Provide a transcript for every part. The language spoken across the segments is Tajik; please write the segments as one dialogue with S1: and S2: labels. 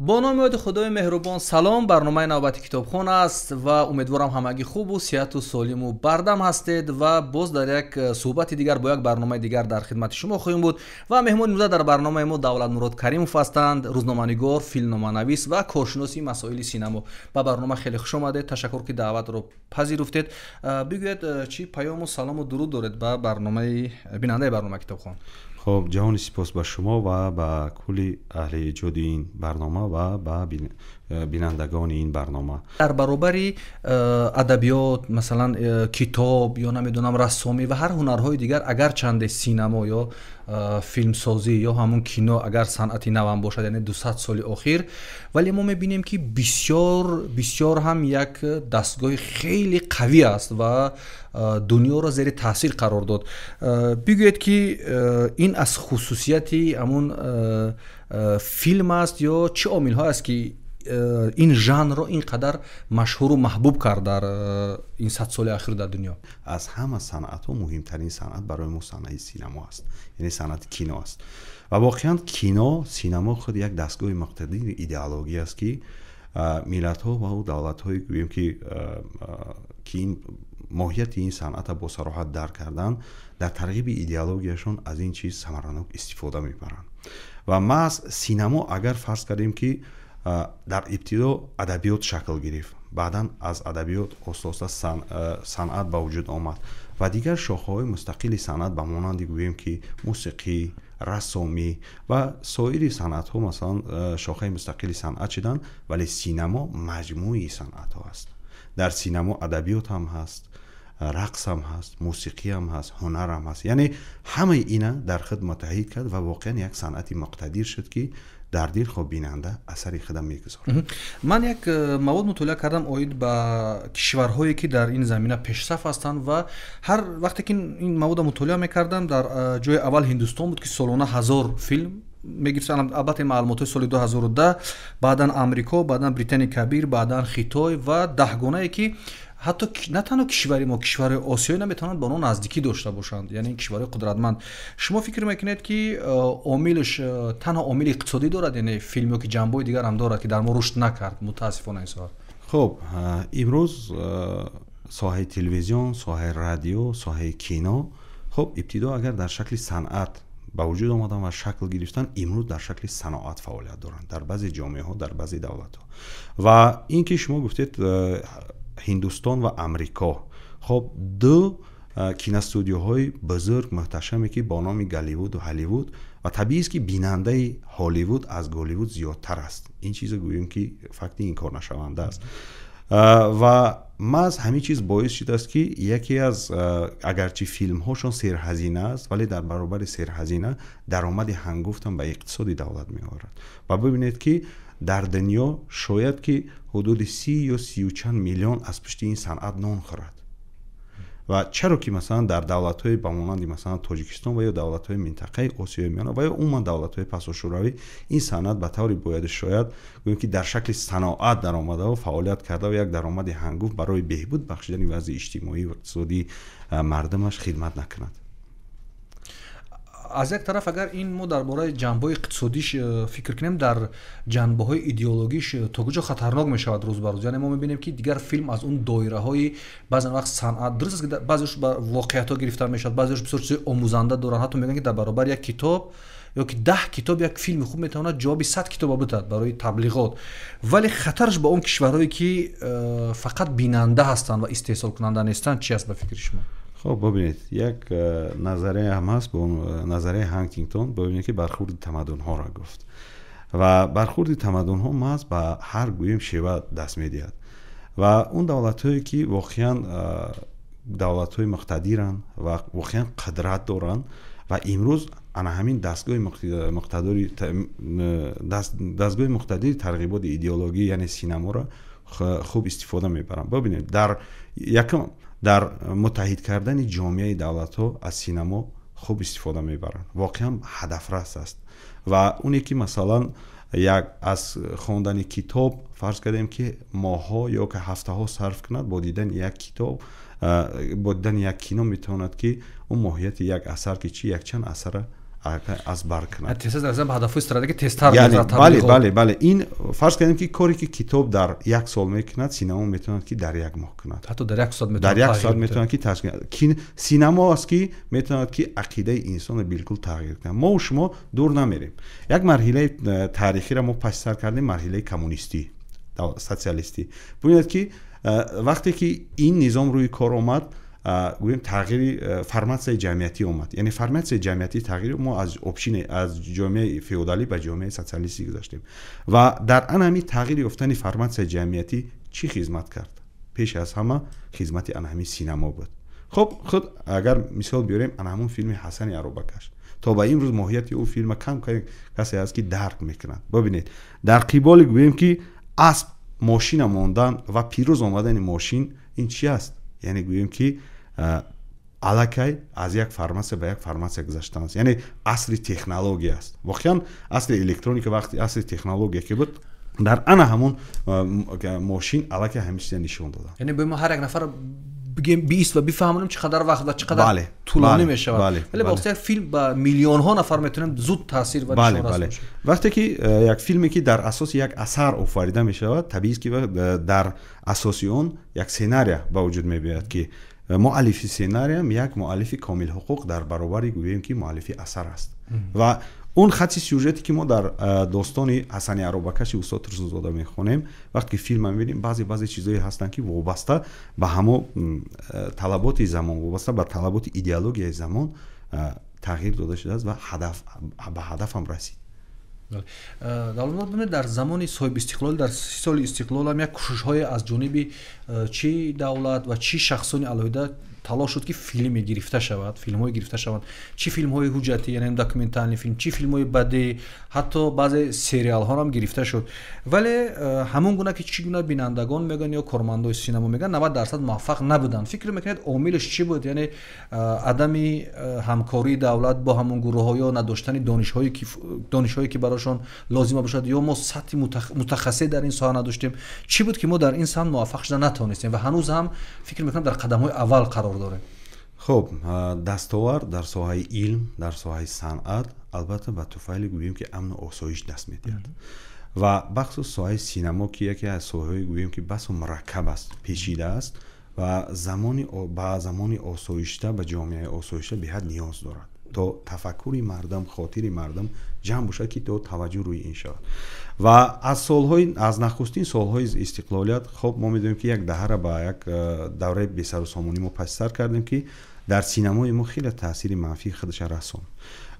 S1: با نام یاد خدای مهربان سلام. برنامه نوبت کتابخانه است و امیدوارم همگی خوب و صحت و سالم و بردم هستید و باز در یک صحبت دیگر با یک برنامه دیگر در خدمت شما خواهیم بود و مهمان امروز در برنامه ما دولت مراد کریموف هستند، روزنامه‌نگار، فیلمنامه‌نویس و کارشناسی مسائل سینما. با برنامه خیلی خوش آمدید. تشکر که دعوت رو پذیرفتید. بگوید چی پیام و سلام و درود دارید با برنامه بیننده برنامه کتابخانه.
S2: خب جهان سپاس با شما و با کلی اهل ایجاد این برنامه و با بینندگان این برنامه.
S1: در برابر ادبیات مثلا کتاب یا نمیدونم رسامی و هر هنرهای دیگر، اگر چند سینما یا فیلم سازی یا همون کینو اگر صنعتی نو هم باشد، یعنی 200 سال اخیر، ولی ما میبینیم که بسیار هم یک دستگاه خیلی قوی است و دنیا را زیر تاثیر قرار داد. بگوید که این از خصوصیتی همون فیلم است یا چه عامل ها است که این ژانر رو اینقدر مشهور و محبوب کرد در این 100 سال اخیر در دنیا؟
S2: از همه صنعت ها مهمترین صنعت برای ما صنعت سینما است، یعنی صنعت کینو است. و واقعا سینما خود یک دستگاه مقتدر ایدئولوژی است که ملت ها و دولت های گوییم که این ماهیت این صنعت با صراحت درک کردن، در ترغیب ایدئولوژیشون از این چیز ثمرانه استفاده میبرند. و ما از سینما اگر فرض کردیم که در ابتدا ادبیات شکل گرفت، بعدا از ادبیات آستاستا صنعت به وجود آمد و دیگر شاخه‌های مستقل صنعت به مانند گوییم که موسیقی، رسامی و سایر صنعت‌ها مثلا شاخه مستقل صنعت شدن، ولی سینما مجموعی صنعت‌ها است. در سینما ادبیات هم هست، رقص هم هست، موسیقی هم هست، هنر هم هست، یعنی همه اینا در خود متحد کرد و واقعا یک صنعتی مقتدر شد که در دل خواب بیننده اثری خودم میگذاره.
S1: من یک مواد مطالعه کردم اوید با کشورهایی که در این زمینه پیشرفت هستند و هر وقتی که این مواد مطالعه میکردم، در جای اول هندوستان بود که سالانه 1000 فیلم میگفتن، البته معلومات سال 2010، بعدا امریکا، بعدا بریتانیا کبیر، بعدا خیتای و 10 گونه که حتی نه تنها کشوری ما، کشور آسیایی نمیتونند با اون نزدیکی داشته باشند، یعنی کشور قدرتمند. شما فکر میکنید که عاملش تنها عامل اقتصادی دارد، یعنی فیلمی که جنبه دیگر هم دارد که در ما رشد نکرد متاسفانه این سال؟
S2: خب امروز ساحه تلویزیون، ساحه رادیو، ساحه کینو، خب ابتدا اگر در شکل صنعت با وجود آمدن و شکل گرفتن، امروز در شکل صنعت فعالیت دارند در بعضی جامعه ها، در بعضی دولت ها. و این که شما گفتید هندوستان و امریکا، خب دو کینوستودیوهای بزرگ محتشمی که با نام گالیوود و هالیوود، و طبیعی است که بیننده هالیوود از گالیوود زیادتر است. این چیز گوییم که فقط این کار نشونده است. و ما از همین چیز باعث شده است که یکی از اگرچه فیلم هاشون سرهزینه است، ولی در برابر سرهزینه درآمد هنگفت هم به اقتصاد دولت می آورد. و ببینید که در دنیا شاید که حدود 30 یا 30 و چند میلیون از پشت این صنعت نان خورد. و چرا که مثلا در دولت‌های به مانند مثلا تاجیکستان و یا دولت‌های منطقه آسیای میانه و یا عموما دولت‌های پسا شوروی، این صنعت به طور باید شاید گوییم که در شکل صنعت در آمده و فعالیت کرده و یک درآمد هنگفت برای بهبود بخشیدن وضع اجتماعی و اقتصادی مردمش خدمت نکند.
S1: از یک طرف اگر این ما درباره جنبه اقتصادیش فکر کنیم، در جنبه های ایدئولوژیش تا کجا خطرناک می شود روز به روز؟ یعنی ما میبینیم که دیگر فیلم از اون دایره های بعضی وقت صنعت، درست است که بعضیش با واقعیت ها گرفته میشد، بعضیش بسیار چیز آموزنده دارن، حتی میگن که در برابر یک کتاب یا که 10 کتاب یک فیلم خوب میتونه جواب 100 کتاب بدهد برای تبلیغات. ولی خطرش با اون کشورهایی که فقط بیننده هستند و استحصال کننده نیستند چی است به فکر شما؟
S2: خب ببینید، یک نظریه هم هست به نظریه هانتینگتون، ببینید که برخورد تمدن ها را گفت و برخورد تمدن ها محض به هر گویم شیوه دست میدهد و اون دولت هایی که واقعا دولت های مقتدرن و واقعا قدرت دارن و امروز انا همین دستگاه مقتدر ترغیبات ایدئولوژی یعنی سینما را خوب استفاده میبرن. ببینید در متحد کردن جامعه دولت ها از سینما خوب استفاده میبرن، واقعا هدف رس است. و اونی که مثلا یک از خواندن کتاب فرض کردیم که ماها یا که هفته ها صرف کند، با دیدن یک کتاب، با دیدن یک کینو میتواند که اون ماهیت یک اثر که چی یک چند اثر аз бар кунад.
S1: тез аз ба ҳадафҳои стратегӣ тезтар
S2: бале ин фарз кардем ки коре ки китоб дар 1 сол мекунад, синемо метавонад ки дар 1 моҳ кунад.
S1: ҳатто дар 1 соат
S2: метавонад ки ташкил синемо аст ки метавонад ки ақидаи инсонро билкул тағйир кунад. мо шумо дур намерем. як марҳилаи таърихиро мо пассар кардем, марҳилаи коммунистӣ, социалистӣ. бинед ки вақте ки ин низом рӯи кор омад, гӯем тағйири форматсияи ҷамъиятӣ омад. яъне форматсияи ҷамъиятӣ тағйир мо аз обшини аз ҷомеаи феодалӣ ба ҷомеаи социалистӣ гузаштем ва дар ан ҳамин тағйири ёфтани форматсияи ҷамъиятӣ чӣ хизмат кард? пеш аз ҳама хизмати ан ҳамин синемо буд. хуб худ агар мисол биёрем, ан ҳамун филми ҳасани арӯбакаш то ба имрӯз моҳияти ӯ филма кам касе ҳаст ки дарк мекунад. бибинед, дар қиболи гӯем ки асб мошина мондан ва пирӯз омадани мошин, ин чи аст? яъне гӯем ки аллакай аз як форматсия ба як форматсия гузаштан аст. яъне асри технология аст. воқеан асри электроника вақти асри технология ки буд, дар ана ҳамон мошин аллакай ҳамин чиза нишон доданд.
S1: яъне бо мо ҳар як нафар бигем биист ва бифаҳмонем чӣ қадар вақт ва чӣ қадар тӯлонӣ мешавад. вале ба воситаи як филм ба миллионҳо нафар метавонем зуд таъсир ва нишон расд.
S2: вақте ки як филме ки дар асоси як асар офарида мешавад, табиист ки дар асоси он як сценария ба вуҷуд мебиёяд ки муаллифи сценариям як муаллифи комилҳуқуқ дар баробари гӯем ки муаллифи асар аст. ва он хати сюжете ки мо дар достони ҳасани арӯбакаши устод Турсунзода мехонем, вақте ки филма мебинем, баъзе чизҳое ҳастанд ки вобаста ба ҳамо талаботи замон, вобаста ба талаботи идеологияи замон тағйир дода шудааст ва ба ҳадафам расид.
S1: дар замони соҳиби истиқлол, дар 30 соли истиқлол ҳам як кӯшишҳое аз ҷониби чи давлат ва чи шахсони алоҳида талош шуд ки филме гирифта шавад, филмҳое гирифта шаванд. чи филмҳои ҳуҷҷатӣ, яъне документални филм, чи филмҳои бадӣ, ҳатто баъзе сериалҳо ҳам гирифта шуд. вале ҳамон гуна ки чӣ гуна бинандагон мегӯянд ё кормандои синемо мегӯянд, 90% муваффақ набуданд. фикр мекунед омилаш чӣ буд? яъне адами ҳамкории давлат бо ҳамон гурӯҳҳо ё надоштани донишҳое ки барошон лозима бошад, ё мо сатҳи мутахассис дар ин соҳа надоштем. чӣ буд ки мо дар ин самт муваффақ шуда натавонистем ва ҳанӯз ҳам фикр мекунам дар қадамҳои аввал қарор дорем?
S2: хуб, дастовард дар соҳаи илм, дар соҳаи санъат албатта ба туфайли гӯем ки амну осоиш даст медиҳад. ва бахусус соҳаи синемо ки яке аз соҳаҳои гӯем ки басо мураккаб аст, пешида аст ва ба замони осоишта, ба ҷомеаи осоишта беҳад ниёз дорад, то тафаккури мардам, хотири мардам ҷамъ бошад ки то таваҷҷӯҳ рӯи ин шавад. ва аз нахустин солҳои истиқлолият, хуб мо медонем ки як даҳра ба як давраи бесарусомонӣ мо пассар кардем ки дар синемои мо хеле таъсири манфии худаш расон.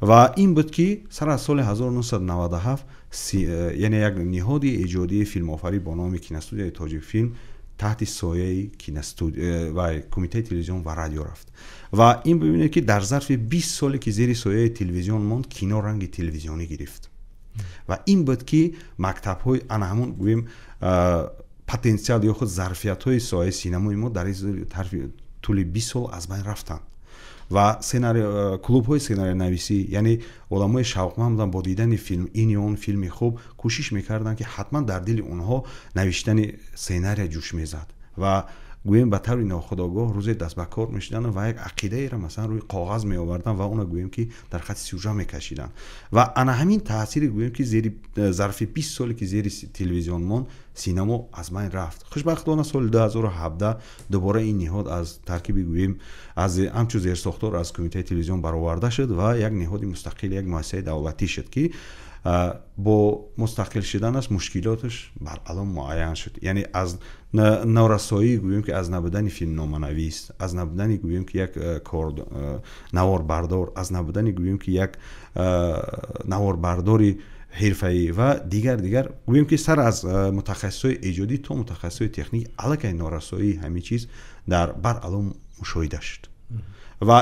S2: ва ин буд ки сар аз соли 1997 яъне як ниҳоди эҷодии филмофарӣ бо номи киностудияи Тоҷикфилм таҳти сояи ва кумитаи телевизион ва радио рафт. ва ин бибинед ки дар зарфи 20 соле ки зери сояи телевизион монд, кино ранги телевизионӣ гирифт. ва ин буд ки мактабҳои ана ҳамон гӯем потенсиал ё худ зарфиятҳои соҳаи синемои мо дар тӯли 20 сол аз байн рафтанд. ва клубҳои сценарионависӣ, яъне одамои шавқманд буданд бо дидани филм, ин ё он филми хуб, кӯшиш мекарданд ки ҳатман дар дили онҳо навиштани сценария ҷӯш мезад. ва гӯем ба таври нохудогоҳ рӯзе даст ба кор мешуданд ва як ақидаеро масалан рӯи коғаз меоварданд ва оно гӯем ки дар хати сюжа мекашиданд. ва ана ҳамин таъсири гӯем ки зери зарфи 20 соле ки зери телевизион монд, синемо аз байн рафт. хушбахтона соли 2017 дубора ин ниҳод аз таркиби гӯем аз ҳамчун зерсохтор аз кумитаи телевизион бароварда шуд ва як ниҳоди мустақил, як муассисаи давлатӣ шуд ки бо мустақил шуданаш мушкилоташ баръалом муайян шуд. яъне аз норасоии гӯем ки аз набудани филмноманавис, аз набудани гӯем ки як наворбардор, аз набудани гӯем ки як наворбардори ҳирфаӣ ва дигар гӯем ки сар аз мутахассисои эҷодӣ то мутахассисои техник аллакай норасоии ҳамин чиз дар баръалом мушоҳида шуд. ва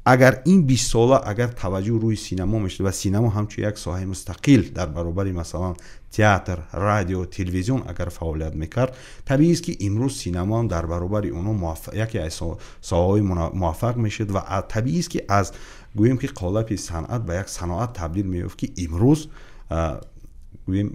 S2: агар ин 20 сола агар таваҷҷӯҳ рӯи синемо мешуд ва синемо ҳамчун як соҳаи мустақил дар баробари масалан театр, радио, телевизион агар фаъолият мекард, табиист ки имрӯз синемо ҳам дар баробари онҳо яке аз соҳаҳои муваффақ мешуд ва табиист ки аз гӯем ки қолаби санъат ба як саноат табдил меёфт ки имрӯз гӯем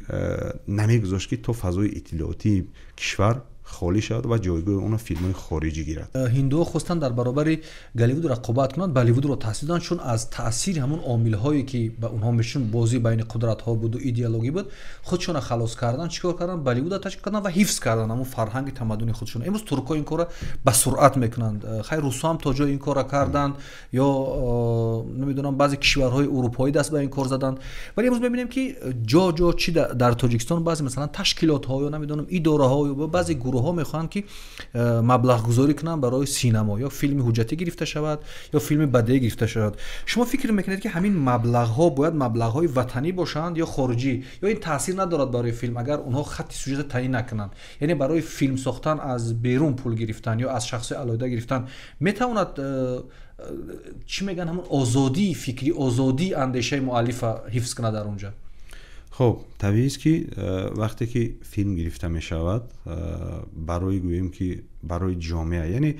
S2: намегузошт ки то фазои иттилоотии кишвар холӣ шавад ва ҷойгоҳи онро филмҳои хориҷӣ гирад.
S1: ҳиндуҳо хостан дар баробари Голливуд рақобат кунанд, Болливудро таъсис доданд, чун аз таъсири ҳамон омилҳое ки ба онҳо мешун бозӣ байни қудратҳо буду идеологӣ буд, худшонро халос кардан, чикор кардан, Болливудро ташкил кардан ва ҳифз кардан ҳамон фарҳанги тамаддуни худшон. Имрӯз туркҳо ин корро ба суръат мекунанд. Хайр русҳо ҳам то ҷое ин корро карданд, ё намедонам баъзе кишварҳои урупоӣ даст ба ин кор заданд. Вале имрӯз мебинем ки ҷо ҷо чи дар Тоҷикистон баъзе масалан ташкилотҳо ё намедонам идораҳо ё баъзе гурӯҳҳо мехоҳанд ки маблағгузорӣ кунанд барои синамо, ё филми ҳуҷҷатӣ гирифта шавад, ё филми бадеӣ гирифта шавад. Шумо фикр мекунед ки ҳамин маблағҳо бояд маблағҳои ватанӣ бошанд ё хориҷӣ, ё ин таъсир надорад барои филм агар онҳо хатти сюжета таъин накунанд? Яъне барои филм сохтан аз берун пул гирифтан ё аз шахсои алоҳида гирифтан метавонад чӣ мегӯянд ҳамон озодии фикрӣ, озодии андешаи муаллифа ҳифз кунад дар онҷа?
S2: хуб табиист ки вақте ки филм гирифта мешавад барои гӯем ки барои ҷомеа, яъне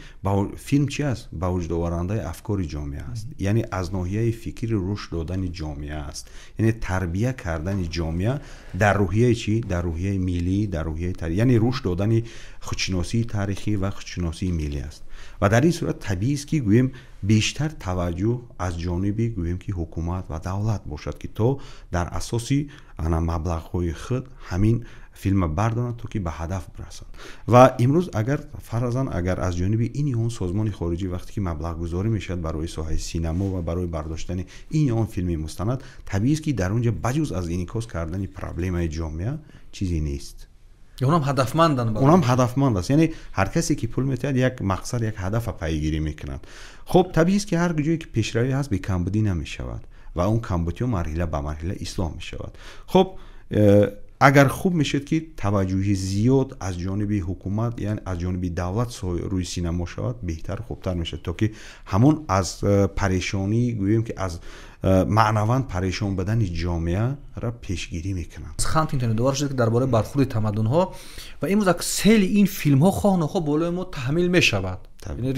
S2: филм чи аст? Ба вуҷудоварандаи афкори ҷомеа аст, яъне аз ноҳияи фикри рушд додани ҷомеа аст, яъне тарбия кардани ҷомеа дар рӯҳияи чӣ? Дар рӯҳияи миллӣ, дар рӯҳияи яъне рушд додани худшиносии таърихӣ ва худшиносии миллӣ аст. ва дар ин сурат табиист ки гӯем бештар таваҷҷӯҳ аз ҷониби гӯем ки ҳукумат ва давлат бошад ки то дар асоси ана маблағҳои худ ҳамин филма бардоранд то ки ба ҳадаф расанд. ва имрӯз агар фаразан агар аз ҷониби ин ё он созмони хориҷӣ вақте ки маблағгузорӣ мешавад барои соҳаи синамо ва барои бардоштани ин ё он филми мустанад, табиист ки дар он ҷо баҷуз аз инъикос кардани проблемаи ҷомеа чизе нест.
S1: Онам ҳадафманданд.
S2: Онам ҳадафманд аст, яъне ҳар касе ки пул метиҳад як мақсад, як ҳадафа пайгирӣ мекунад. хуб табиист ки ҳар ҷое ки пешравӣ ҳаст бекамбудӣ намешавад ва он камбудиҳо марҳила ба марҳила ислоҳ мешавад. хуб агар хуб мешед ки таваҷҷӯҳи зиёд аз ҷониби ҳукумат, яъне аз ҷониби давлат рӯи синамо шавад, беҳтар хубтар мешавад, то ки ҳамон аз парешонӣ гӯем ки аз маънаван парешон будани ҷомеаро пешгирӣ мекунанд.
S1: Хант интернет довар шуд ки дар бораи бархурди тамаддунҳо ва имрӯз сели ин филмҳо хоҳ нохоҳ болои мо таҳмил мешавад. Яъне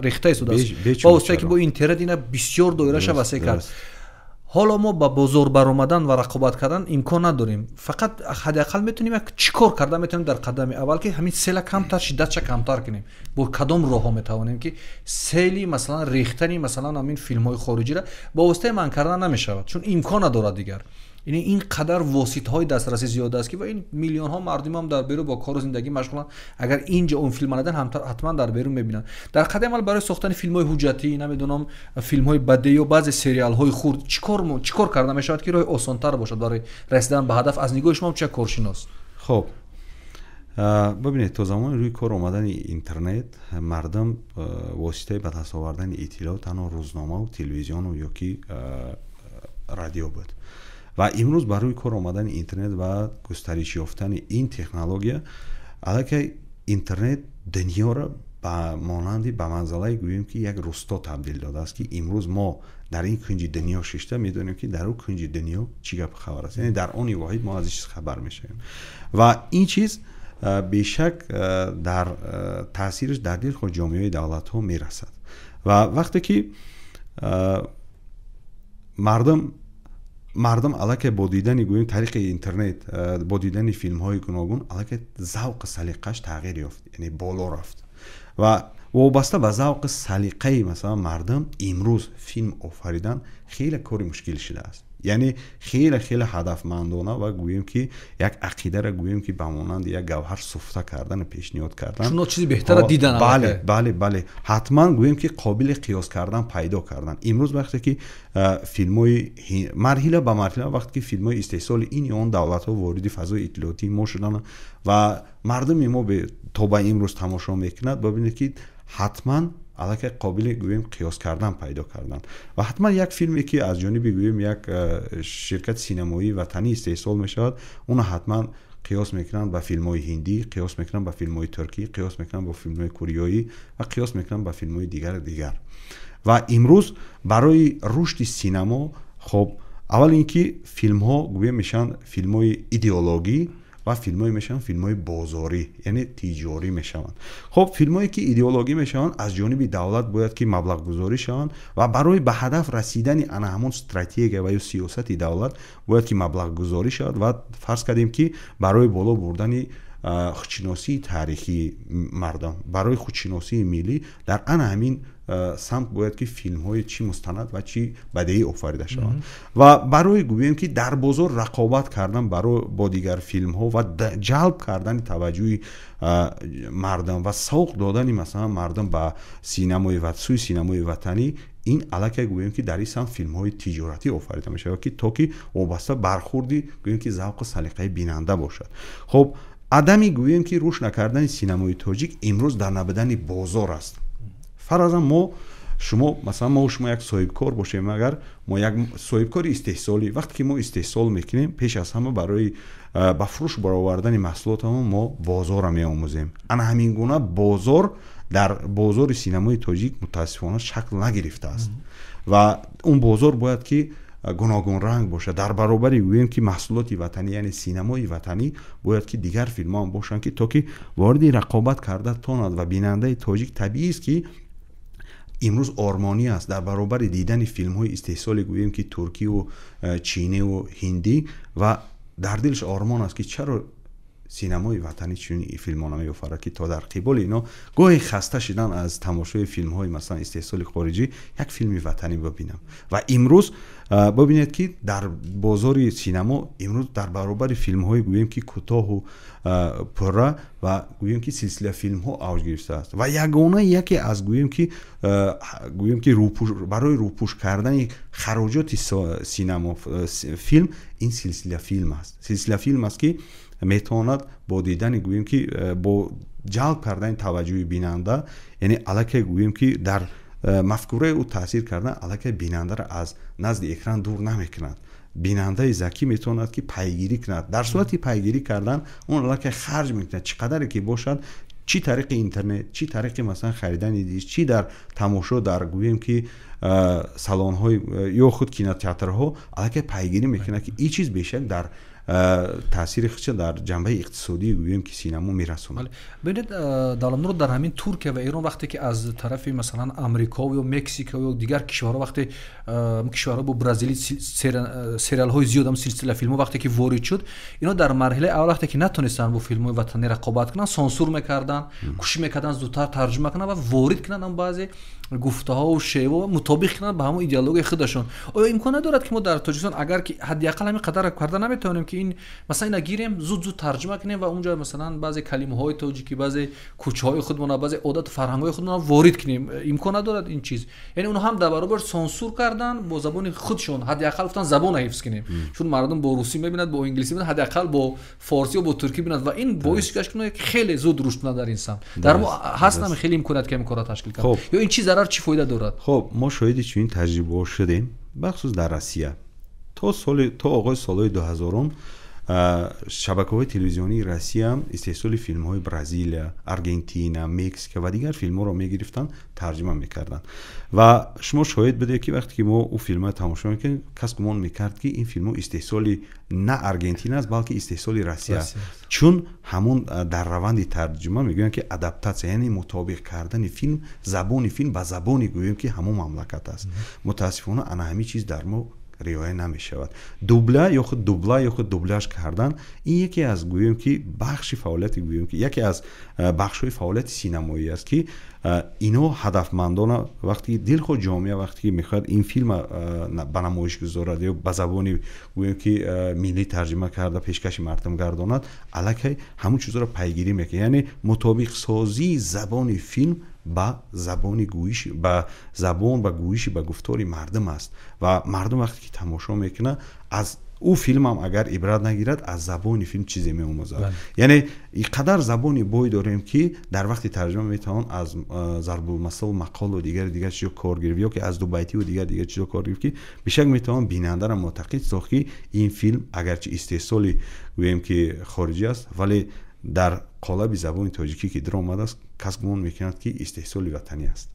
S1: рехта истодааст. Ба воситаи ки бо интернет ина бисёр доираша васеъ кард. ҳоло мо ба бозор баромадан ва рақобат кардан имкон надорем. Фақат ҳадақал метавонем як чикор карда метавонем дар қадами аввал ки ҳамин села камтар, шиддатша камтар кунем. Бо кадом роҳҳо метавонем ки сели масалан рехтани масалан ҳамин филмҳои хориҷиро ба воситаи ман кардан намешавад, чун имкон надорад дигар. یعنی این قدر واسطه‌های دسترسی زیاد است که و این میلیون ها مردم هم در بیرون با کار و زندگی مشغولن. اگر اینجا اون فیلم ندن حتما در بیرون میبینن. در قدم اول برای ساختن فیلم‌های حجتی، نمیدونم فیلم‌های بدی یا بعضی سریال‌های خرد چیکار کردن میشود که راه آسان‌تر باشد برای رسیدن به هدف؟ از نگاه شما چه کارشناس؟
S2: خب ببینید تا زمان روی کار آمدن اینترنت مردم واسطه به دست آوردن اطلاعات تنها روزنامه و تلویزیون و یا که رادیو بود و امروز برای کار آمدن اینترنت و گسترش یافتن این تکنولوژی البته اینترنت دنیا را به مانند به منزله گوییم که یک روستا تبدیل داده است که امروز ما در این کنج دنیا ششته میدونیم که در اون کنج دنیا چی گپ خبر است، یعنی در آن واحد ما ازش خبر میشیم و این چیز بیشک در تاثیرش در دل خود جامعه دولت ها میرسد و وقتی که مردم الکه با دیدن گوییم طریق اینترنت با دیدن فیلم های گوناگون الکه ذوق سلیقش تغییر یافت، یعنی بالا رفت و وابسته به ذوق سلیقه مثلا مردم امروز فیلم آفریدن خیلی کاری مشکل شده است، یعنی خیلی هدفمندانه و گوییم که یک عقیده را گوییم که به مانند یک گوهر سفته کردن پیشنهاد کردن
S1: چون چیزی بهتر دیدن.
S2: بله حتما گوییم که قابل قیاس کردن پیدا کردن. امروز وقتی که فیلم‌های مرحله به مرحله وقتی که فیلم‌های استحصال این یا اون دولت‌ها وارد فضای اطلاعاتی ما شدن و مردم ما به تا به امروز تماشا میکنند، ببینید که حتما البته قابل گوییم قیاس کردن پیدا کردن و حتما یک فیلمی که از جانب گوییم یک شرکت سینمایی وطنی استحصال میشود اون حتما قیاس میکنن با فیلم‌های هندی، قیاس میکنن با فیلم‌های ترکی، قیاس میکنن با فیلم‌های کوریایی و قیاس میکنن با فیلم‌های دیگر و امروز برای رشد سینما خب اول اینکه فیلم‌ها گوییم میشن فیلم‌های ایدئولوژی و فیلم‌های میشن فیلم‌های بازاری، یعنی تجاری میشن. خب فیلم‌هایی که ایدئولوژی میشن از جانب دولت باید که مبلغ گذاری شون و برای به هدف رسیدن آن همون استراتژی و یا سیاست دولت باید که مبلغ گذاری شود و فرض کردیم که برای بالا بردن худшиноси таърихи мардам, барои худшиноси миллӣ дар ана ҳамин самт бояд ки филмҳои чӣ мустанад ва чӣ бадеӣ офарида шаванд ва барои гӯем ки дар бозор рақобат кардан бо дигар филмҳо ва ҷалб кардани таваҷҷӯҳи мардам ва савқ додани масалан мардам ба сӯи синамои ватанӣ, ин аллакай гӯем ки дар ин самт филмҳои тиҷоратӣ офарида мешавад ки то ки вобаста бархурди гӯем ки завқу салиқаи бинанда бошад. Хоб адами гӯем ки рушд накардани синамои тоҷик имрӯз дар набудани бозор аст. фаразан мо шумо як соҳибкор бошем, агар мо як соҳибкори истеҳсолӣ, вақте ки мо истеҳсол мекунем, пеш аз ҳама барои ба фурӯш баровардани маҳсулотамон мо бозорро меомӯзем. ана ҳамин гуна бозор дар бозори синамои тоҷик мутаассифона шакл нагирифтааст ва он бозор бояд ки гуногунранг бошад. дар баробари гӯем ки маҳсулоти ватанӣ, яъне синамои ватанӣ, бояд ки дигар филмҳо ҳам бошанд ки то ки вориди рақобат карда тонад ва бинандаи тоҷик табиист ки имрӯз ормонӣ аст дар баробари дидани филмҳои истеҳсоли гӯем ки туркиву чиниву ҳиндӣ ва дар дилш ормон аст ки чаро синамои ватанӣ чунин филмҳо намеофарад ки то дар қиболи ино гоҳе хаста шидан аз тамошои филмҳои масалан истеҳсоли хориҷӣ як филми ватанӣ бибинам. ва имрӯз бибинед ки дар бозори синамо имрӯз дар баробари филмҳои гӯем ки кӯтоҳу пурра ва гӯем ки силсила филмҳо авҷ гирифтааст ва ягона яке аз гӯем ки барои рӯпӯш кардани хароҷоти синамо филм ин силсила филм аст. силсила филм аст ки метавонад бо дидани гӯем ки бо ҷалб кардани таваҷҷӯҳи бинанда, яъне аллакай гӯем ки дар мафкураи ӯ таъсир кардан аллакай бинандаро аз назди экран дур намекунад. бинандаи закӣ метавонад ки пайгирӣ кунад. дар сурати пайгирӣ кардан он аллакай харҷ мекунад, чӣ қадаре ки бошад, чӣ тариқи интернет, чӣ тариқи масалан харидани диш, чӣ дар тамошо дар гӯем ки салонҳои ё худ кинотеатрҳо аллакай пайгирӣ мекунад ки ин чиз бешак дар таъсири худша дар ҷанбаи иқтисодии гӯем ки синамо мерасонад.
S1: бинед даламнур дар ҳамин Туркия ва Ирон вақте ки аз тарафи масалан Амрико ё Мексика ё дигар кишварҳо, вақте кишварҳо бо Бразилӣ сериалҳои зиёд ам силсила филмҳо вақте ки ворид шуд, ино дар марҳилаи аввал вақте ки натонистанд бо филмҳои ватанӣ рақобат кунанд, сонсур мекардан, кӯшиш мекардан зудтар тарҷума кунанд ва ворид кунанд ам баъзе гуфтаҳо шева мутобиқ кунанд ба ҳамон идеологияи худашон. оё имкон надорад ки мо дар Тоҷикистон агар ки ҳадди ақал ҳамин қадар карда наметавонем ки ин масалан ина гирем зуд тарҷума кунем ва унҷа масалан баъзе калимаҳои тоҷикӣ, баъзе кӯчаҳои худмон, баъзе одату фарҳангҳои худмон ворид кунем? имкон надорад ин чиз? яъне онҳо ҳам дар баробар сонсур кардан бо забони худшон, ҳадди ақал гуфтан забонро ҳифз кунем, чун мардум бо русӣ мебинад, бо инглисӣ мебинад, ҳадди ақал бо форсӣ ё бо туркӣ бинад ва ин боиси гашт ки хеле зуд рушд кунад дар ин самт. дар мо ҳаст ҳам хеле имконият ки ҳамин корро ташкил кард. ё ин чӣ зарар, чӣ фоида дорад?
S2: хоб мо шоҳиди чунин таҷрибаҳо шудем, бахусус дар Россия. то оғози солҳои 2000 шабакаҳои телевизионии Россия ҳам истеҳсоли филмҳои Бразилия, Аргентина, Мексика ва дигар филмҳоро мегирифтанд, тарҷима мекарданд. ва шумо шоҳид будед ки вақте ки мо ӯ филмҳоро тамошо мекардем, кас гумон мекард ки ин филмҳо истеҳсоли на Аргентина аст, балки истеҳсоли Россия аст. чун ҳамон дар раванди тарҷума мегӯянд ки адаптатсия, яъне мутобиқ кардани филм, забони филм ба забони гӯем ки ҳамон мамлакат аст. мутаассифона ана ҳамин чиз дар мо риоя намешавад. дубля ё худ дубляж кардан ин яке аз гӯем ки бахши фаъолияти гӯем ки яке аз бахшҳои фаъолияти синамоӣ аст ки ино ҳадафмандона вақте дилхоҳ ҷомеа вақте ки мехоҳад ин филма ба намоиш гузорад ё ба забони гӯем ки миллӣ тарҷима карда пешкаши мардум гардонад, аллакай ҳамон чизҳоро пайгирӣ мекунад, яъне мутобиқсозии забони филм ба забони гӯиш, ба забон ба гӯиши ба гуфтори мардум аст ва мардум вақте ки тамошо мекунад, аз ӯ филмам агар ибрат нагирад, аз забони филм чизе меомӯзад. яъне ин қадар забони бой дорем ки дар вақти тарҷума метавон аз зарбулмасал мақолу дигар чизо кор гирифт, ё ки аз дубайтиву дигар чизо кор гирифт ки бешак метавон бинандаро муътақид сохт ки ин филм агарчи истеҳсоли гӯем ки хориҷӣ аст, вале дар қолаби забони тоҷикӣ ки дар омадааст, کس گمان میکند که استحصال وطنی است.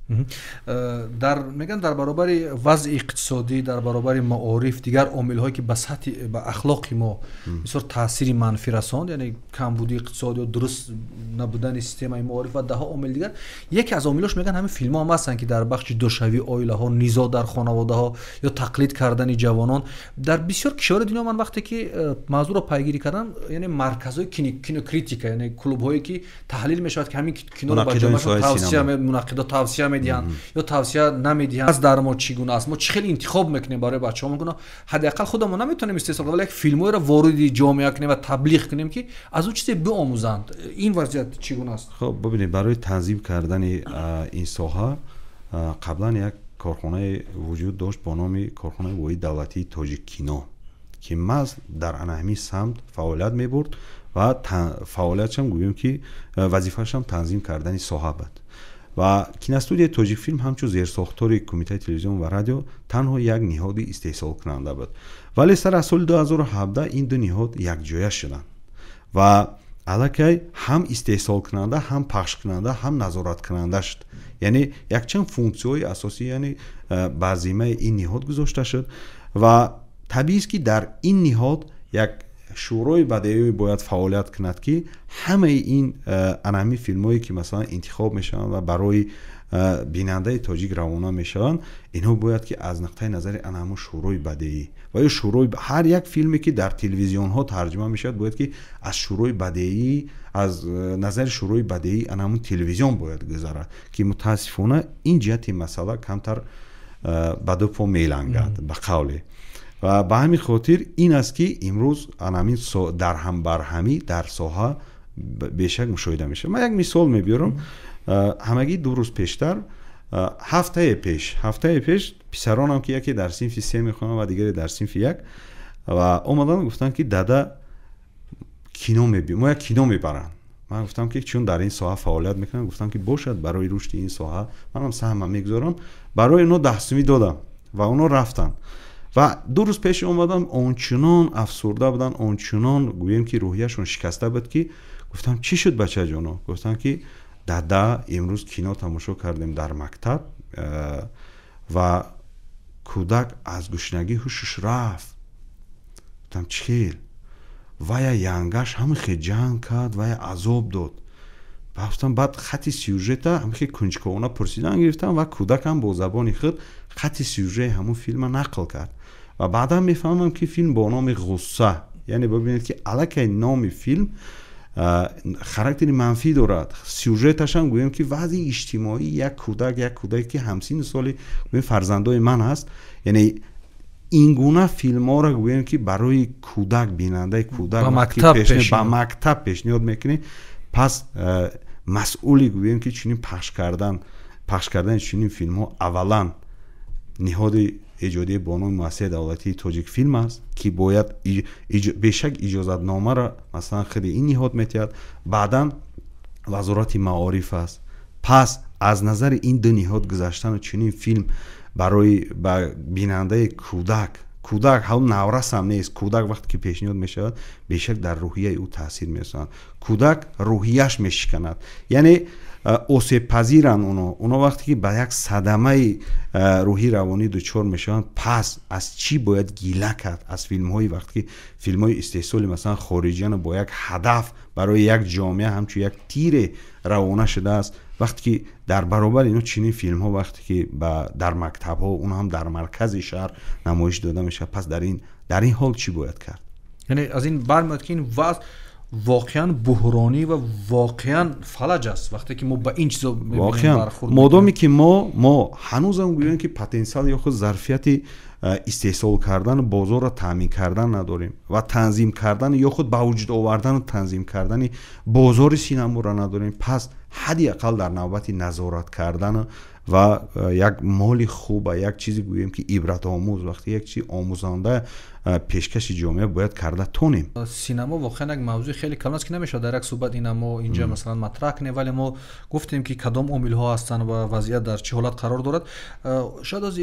S1: میگن در برابر وضع اقتصادی، در برابر معارف، دیگر عامل هایی که به سطح به اخلاق ما بسیار تاثیر منفی رساند، یعنی کمبودی اقتصادی و درست نبودن سیستم معارف و ده ها عامل دیگر، یکی از عاملاش میگن همین فیلم ها هم هستن که در بخش دوشوی عائله ها، نزاع در خانواده ها یا تقلید کردن جوانان در بسیار کشور دنیا. من وقتی که موضوع رو پیگیری کردم، یعنی مرکزهای کینو کریتیکا، یعنی کلوب هایی که تحلیل میشود که همین کینو رو با جامعه توصیه مناقضات توصیه میدن یا توصیه نمیدن، از در ما چگونه است، ما چه خیلی انتخاب میکنیم برای بچه‌ها، میگن حداقل خودمون نمیتونیم استحصال کنیم، ولی فیلم‌ها رو وارد جامعه کنیم و تبلیغ کنیم که از اون چیزی بیاموزند. این وضعیت چگونه است؟
S2: خب ببینید، برای تنظیم کردن این ساحه قبلا یک کارخانه وجود داشت با نام کارخانه واحد دولتی تاجیک کینو که محض در همین سمت فعالیت می‌برد و فعالیتش هم گویم که وظیفه‌اش هم تنظیم کردن ساحه بود و کینوستودیوی تاجیک فیلم همچون زیرساختار کمیته تلویزیون و رادیو تنها یک نهاد استحصال کننده بود، ولی سر از سال 2017 این دو نهاد یک جایه شدند و الکی هم استحصال کننده، هم پخش کننده، هم نظارت کننده شد. یعنی یک چند فونکسیون اساسی یعنی بر ذمه این نهاد گذاشته شد و طبیعی است که در این نهاد یک شورای بدیهی باید فعالیت کند که همه این انمی فیلمایی که مثلا انتخاب میشن و برای بیننده تاجیک روانه میشن، اینها باید که از نقطه نظر انمی شورای بدیهی و یا شورای هر یک فیلمی که در تلویزیون ها ترجمه میشد باید که از شورای بدیهی، از نظر شورای بدیهی انمی تلویزیون باید گذره که متاسفانه این جهت مسئله کمتر به دو پا میلنگد به قولی و به همین خاطر این است که امروز انامین در هم برهمی در ساحه بیشک مشاهده میشه. من یک مثال میبیارم. همگی 2 روز پیشتر هفته پیش پسرانم که یکی در صنف 3 میخونن و دیگری در صنف 1 و اومدن گفتن که دادا کینو میبینم، ما یک کینو میبرن. من گفتم که چون در این ساحه فعالیت میکنن، گفتم که باشد برای رشد این ساحه منم سهمم میگذارم. برای اینو 10 سومی دادم و اونا رفتن و 2 روز پیش اومدم آنچنان افسرده بودن، آنچنان گویم که روحیه‌شون شکسته بود که گفتم چی شد بچه جانو؟ گفتن که دادا امروز کینو تماشا کردیم در مکتب و کودک از گشنگی هوشش رفت. گفتم چیل؟ و یا ینگش همه خیلی جنگ کرد و یا عذاب داد. گفتم بعد خط سیوژه همه خیلی کنجکاوانه پرسیدن گرفتم و کودک هم با زبان خود خط سیوژه همون فیلم نقل کرد و بعدا میفهمم که فیلم با نام غصه، یعنی ببینید که الکی نام فیلم خاراکتری منفی دارد. سیوژه‌اش هم گویم که وضع اجتماعی یک کودک که همسین سالی فرزندای من هست، یعنی این گونه فیلم ها را گویم که برای کودک، بیننده کودک به مکتب پیشنهاد میکنه، پس مسئولی گویم که چنین پخش کردن چنین فیلم ها اولا نهاد ایجادی بانوی مؤسسه دولتی تاجیک فیلم است که باید بیشک اجازت نامه را مثلا خیلی این نهاد میتید، بعدا وزارت معارف است. پس از نظر این دو نهاد گذاشتن چنین فیلم برای بیننده کودک هم نورس هم نیست، کودک وقتی که پیشنهاد میشود بیشک در روحیه او تاثیر میسازد، کودک روحیه‌اش میشکند، یعنی آسیب پذیرن اونا وقتی که به یک صدمه روحی روانی دچار میشن. پس از چی باید گیله کرد؟ از فیلم های وقتی که فیلم های استحصال مثلا خارجیان با یک هدف برای یک جامعه همچون یک تیر روانه شده است، وقتی که در برابر اینو چنین فیلم ها وقتی که در مکتب ها اون هم در مرکز شهر نمایش داده میشه، پس در این حال چی باید کرد؟
S1: یعنی از این برمیاد که این وضع واقعا بحرانی و واقعا فلج است وقتی که ما با این چیزا
S2: واقعا مادامی که ما هنوز هم گوییم که پتانسیل یا خود ظرفیت استحصال کردن بازار را تامین کردن نداریم و تنظیم کردن یا خود با وجود آوردن و تنظیم کردن بازار سینما را نداریم. پس حداقل در نوبت نظارت کردن و یک مال خوب و یک چیزی گوییم که عبرت آموز، وقتی یک چیز آموزنده پیشکش جامعه باید کرده تونیم.
S1: سینما واقعا یک موضوع خیلی کلان است که نمیشه در یک صحبت اینا ما اینجا مثلا مطرح کنیم، ولی ما گفتیم که کدام عامل ها هستن و وضعیت در چه حالت قرار دارد. شاید از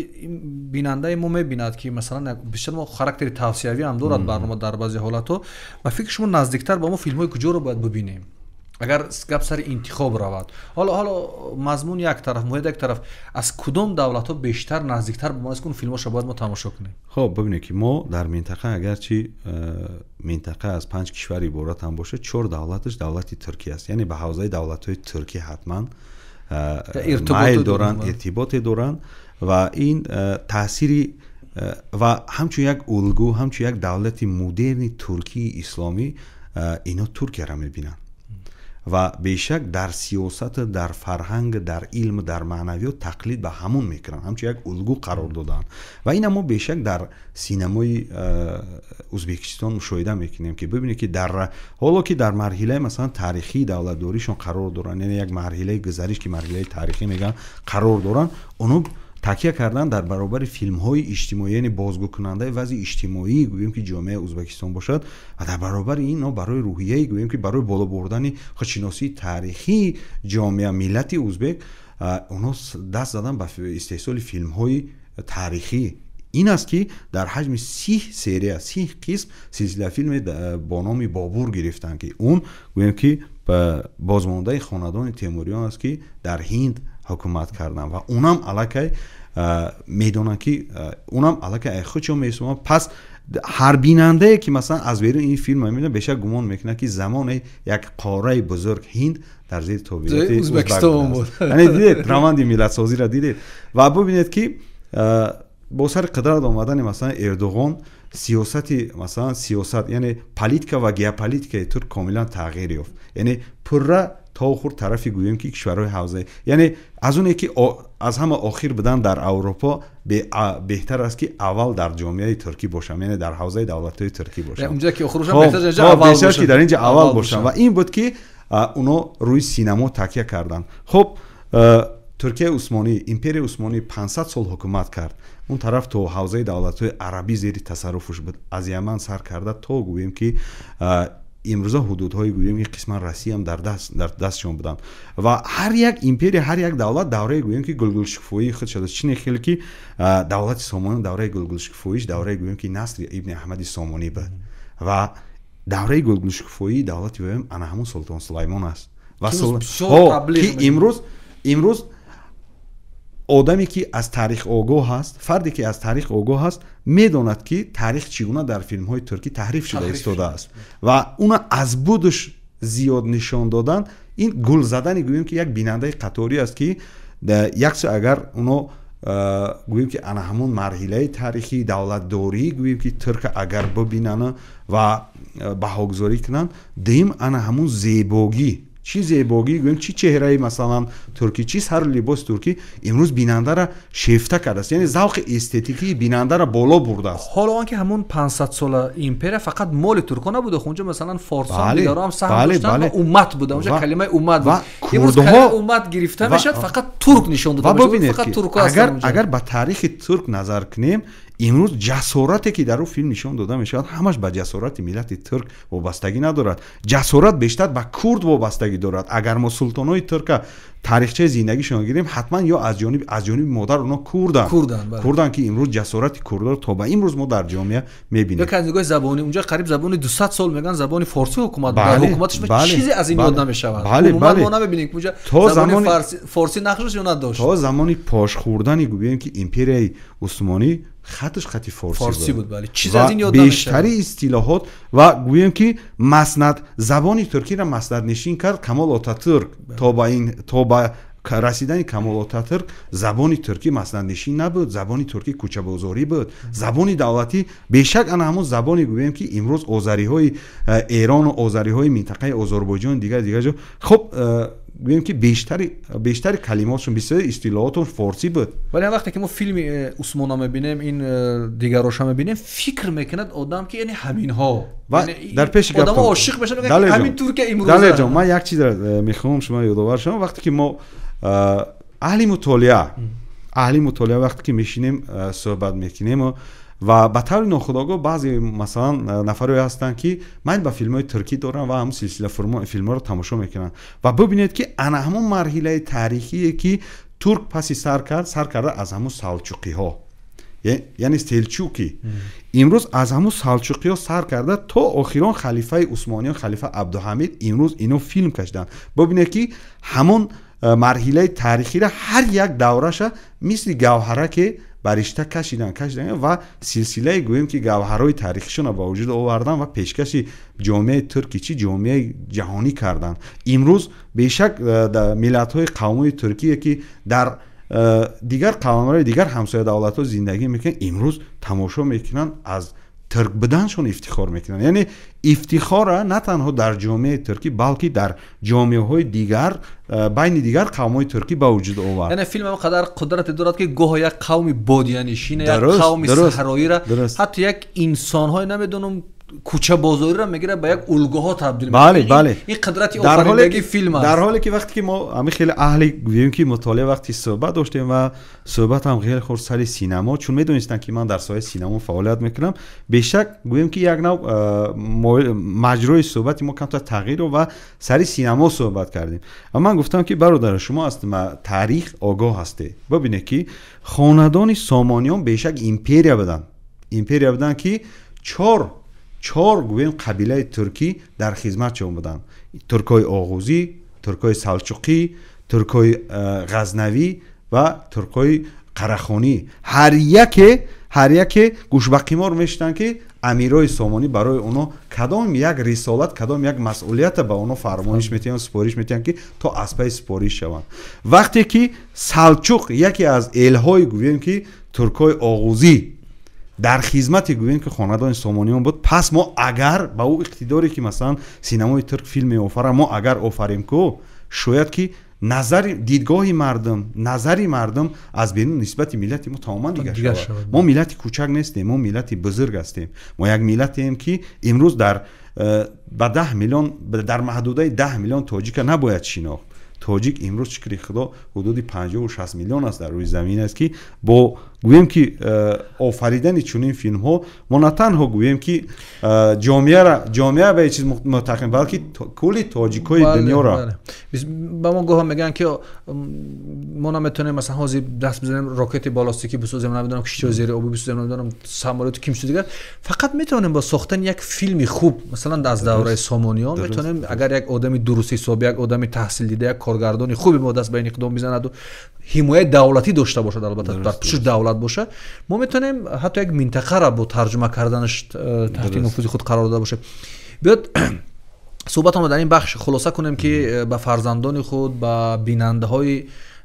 S1: بیننده ما میبیند که مثلا بیشتر ما خاراکتر توصیوی هم دارد برنامه در بعضی حالت ها و فکر شما نزدیکتر با ما فیلم های کجا رو باید ببینیم؟ агар гап сари интихоб равад, ҳоло мазмун як тараф, муҳит як тараф, аз кудом давлатҳо бештар наздиктар ба мо аст ки он филмҳошро бояд мо тамошо кунем?
S2: хоб бибинед ки мо дар минтақа агарчи минтақа аз 5 кишвар иборат ҳам боша, 4 давлаташ давлати Туркия аст, яъне ба ҳавзаи давлатҳои Туркӣ ҳатман майл доранд, иртиботе доранд ва ин таъсири ва ҳамчун як улгу, ҳамчун як давлати модерни Туркии исломӣ ино Туркияро мебинанд ва бешак дар сиёсат, дар фарҳанг, дар илм, дар маънавиёт тақлид ба ҳамон мекунанд, ҳамчун як улгу қарор доданд ва ина мо бешак дар синамои Ӯзбекистон мушоҳида мекунем ки бибинед ки ҳоло ки дар марҳилаи масалан таърихии давлатдоришон қарор доранд, яъне як марҳилаи гузариш ки марҳилаи таърихӣ мегӯянд қарор доранд, онҳо такя кардан дар баробари филмҳои иҷтимоӣ, яъне бозгӯкунандаи вазъи иҷтимоӣ гӯем ки ҷомеаи Ӯзбекистон бошад ва дар баробари ин барои рӯҳияи гӯем ки барои боло бурдани худшиносии таърихии ҷомеа миллати ӯзбек онҳо даст задан ба истеҳсоли филмҳои таърихӣ. ин аст ки дар ҳаҷми 30 серия 30 қисм силсилафилме бо номи Бобур гирифтанд ки он гӯем ки бозмондаи хонадони Темуриён аст ки дар Ҳинд ҳукумат карданд ва онам аллакай медонанд ки онам аллакай худшон месоманд. пас ҳар бинандае ки масалан аз берун ин филм мебинад бешак гумон мекунад ки замоне як қораи бузург Ҳинд дар зери тобиати Ӯзбекистон буд. яъне дидед раванди миллатсозиро дидед ва бубинед ки бо сари қудрат омадани масалан Эрдоғон сиёсати масалан сиёсат, яъне политика ва геополитикаи турк комилан тағйир ёфт, яъне пурра то охир тарафи гӯем ки кишварҳои ҳавзаи, яъне аз оне ки аз ҳама охир будан дар Аврупо беҳтар аст ки аввал дар ҷомеаи туркӣ бошам, яъне дар ҳавзаи давлатҳои туркӣ бошам,
S1: унҷа ки охир бошам беҳтар
S2: ки дар инҷа аввал бошам ва ин буд ки уно рӯи синамо такя карданд. хоб Туркияи Усмонӣ, империяи Усмонӣ 500 сол ҳукумат кард. Он тараф то ҳавзаи давлатҳои арабӣ зери тасарруфуш буд, аз Яман сар карда то гӯем ки имрӯза ҳудудҳои гӯем ки қисман Россиям дар дастшон буданд ва ҳар як империя, ҳар як давлат давраи гӯем ки гулгулшукуфоии худ шуда. чине хеле ки давлати Сомонӣ давраи гулгулшукуфоиш давраи гӯем ки Насри ибни Аҳмади Сомонӣ буд ва давраи гулгулшукуфоии давлати вем ана ҳамон Султон Сулаймон аст ва ки имрӯз одаме ки аз таърих огоҳ ҳаст, фарде ки аз таърих огоҳ ҳаст медонад ки таърих чӣ гуна дар филмҳои туркӣ таҳриф шуда истодааст ва уна аз будуш зиёд нишон додан ин гул задани гӯем ки як бинандаи қаторӣ аст ки яксо агар уно гӯем ки ана ҳамон марҳилаи таърихии давлатдории гӯем ки турка агар бибинанд ва баҳогузорӣ кунанд, дим ана ҳамон зебогӣ, чӣ зебогӣ гӯем чӣ чеҳраи масалан туркӣ, чӣ сару либоси туркӣ имрӯз бинандара шефта кардааст, яъне завқи эстетикии бинандара боло бурдааст.
S1: ҳоло он ки ҳамон 500 сола империя фақат моли турко набуда, онҷа масалан форсон дигаро ҳам саҳм доштанд ва уммат буда, онҷа калимаи уммат буд. имрӯз калимаи уммат гирифта мешавад, фақат турк нишон дода мешавад, фақат турко ҳастанд.
S2: агар ба таърихи турк назар кунем, имрӯз ҷасорате ки дар ӯ филм нишон дода мешавад ҳамаш ба ҷасорати миллати турк вобастагӣ надорад. ҷасорат бештар ба курд вобастагӣ дорад. агар мо султонои турка таърихчаи зиндагишон гирем, ҳатман ё аз ҷониби модар онҳо курданд ки имрӯз ҷасорати курдро то ба имрӯз мо дар ҷомеа мебинем.
S1: як аз нигоҳи забонӣ унҷа қариб забони 200 сол мегӯянд забони форсӣ ҳукумат дар ҳукуматаш чизе аз ин ёд намешавад. умуман мо намебинем ки унҷа забони форсӣ нақшш ё надошт.
S2: то замони пош хӯрдани гӯем ки империяи Усмонӣ хатш хати форсӣ буд.
S1: чиз аз ин ёд намешавад.
S2: бештари истилоҳот ва гӯем ки маснад забони туркиро маснаднишин кард Камол Отатурк. то ба расидани Камол Отатурк забони туркӣ маснаднишин набуд, забони туркӣ кӯчабозорӣ буд, забони давлатӣ бешак ана ҳамон забони гӯем ки имрӯз озариҳои Эрону озариҳои минтақаи Озорбойҷон дигар ҷо хоб гӯем ки бештари калимотшон бисёри истилоҳотон форсӣ буд.
S1: вале вақте ки мо филми Усмона мебинем, ин дигароша мебинем, фикр мекунад одам ки яъне ҳаминҳо
S2: дар пеши гап
S1: одам ошиқ мешавад ки ҳамин Туркия имрӯз.
S2: далер ҷон, ман як чизро мехоҳам шумо ёдовар шавам. вақте ки мо аҳли мутолиа вақте ки мешинем суҳбат мекунем ва ба таври нохудогоҳ баъзе масалан нафаре ҳастанд ки майл ба филмҳои туркӣ доранд ва ҳамон силсила филмҳоро тамошо мекунанд ва бубинед ки ана ҳамон марҳилаи таърихие ки турк паси сар карда аз ҳамон салҷуқиҳо, یعنی سلجوقی امروز از همون سلجوقی‌ها سر کرده تا آخران خلیفه عثمانیان خلیفه عبدالحمید امروز اینو فیلم کشیدن. ببینید که همون مرحله تاریخی را هر یک دوره‌ش مثل گوهره که برشته کشیدن و سلسله گویم که گوهرهای تاریخیشون را به وجود آوردن و پیشکش جامعه ترکی چی جامعه جهانی کردن. امروز بیشک ملت‌های قومی ترکیه که در دیگر قوم‌های دیگر همسایه دولت‌ها زندگی میکنن امروز تماشا میکنن از ترک بودنشون افتخار میکنن. یعنی افتخار نه تنها در جامعه ترکی بلکه در جامعه‌های دیگر بین دیگر قوم‌های ترکی به وجود آورد.
S1: یعنی فیلم هم قدر قدرت دارد که گاه یک قوم بادیانشین، یک قوم صحرایی را حتی یک انسان‌های نمیدونم کوچه بازاری را میگیره به یک الگوها تبدیل میکنه.
S2: بله.
S1: این قدرتی آفرینندگی فیلم است.
S2: در حالی که وقتی که ما همه خیلی اهل گوییم که مطالعه وقتی صحبت داشتیم و صحبت هم خیلی خورد سر سینما، چون میدونستن که من در سایه سینما فعالیت میکنم، بیشک گوییم که یک نوع مجرای صحبتی ما کم تا تغییر و سر سینما صحبت کردیم. اما من گفتم که برادر شما است تاریخ آگاه هستی. ببینید که خاندان سامانیان بیشک ایمپریا بودن که چهار گویم قبیله ترکی در خدمت چون بودن: ترکای آغوزی، ترکای سلجوقی، ترکای غزنوی و ترکای قراخانی. هر یک گوشبقیمار میشتن که امیرای سامانی برای اونا کدام یک رسالت، کدام یک مسئولیت به اونا فرمایش میتونن، سپارش میتونن که تا اسپای سپارش شوند. وقتی که سلجوق یکی از الهای گویم که ترکای آغوزی در خدمت گویم که خاندان سامانیان بود، پس ما اگر با او اقتداری که مثلا سینمای ترک فیلم میآفره ما اگر آفریم که شاید که دیدگاه مردم از بین نسبت ملت ما تماما دیگه شود. ما ملت کوچک نیستیم، ما ملت بزرگ هستیم. ما یک ملتیم که امروز در 10 میلیون در محدوده 10 میلیون تاجیک نباید شناخت. تاجیک امروز شکر خدا حدود 50 و 60 میلیون است در روی زمین است که با گویم که آفریدن چنین فیلم ها ما نه تنها گویم که جامعه به چیز متقیم بلکه کلی تاجیکای دنیا را
S1: با ما گاه میگن که ما نمیتونیم مثلا حاضر دست بزنیم راکت بالاستیکی بسازیم، نمیدونم کشتی زیر آبی بسازیم، نمیدونم ساموریت کیمچو دیگر. فقط میتونیم با ساختن یک فیلم خوب مثلا از دوره سامانیان میتونیم اگر یک آدمی درست حسابی، یک آدمی تحصیل دیده، یک کارگردانی خوبی با دست به این اقدام بزند و حمایت دولتی داشته باشه، البته در پشت دولت باشه، ما میتونیم حتی یک منطقه را با ترجمه کردنش تحت نفوذ خود قرار داده باشه. بیاد صحبتمون در این بخش خلاصه کنیم که به فرزندان خود، به بیننده های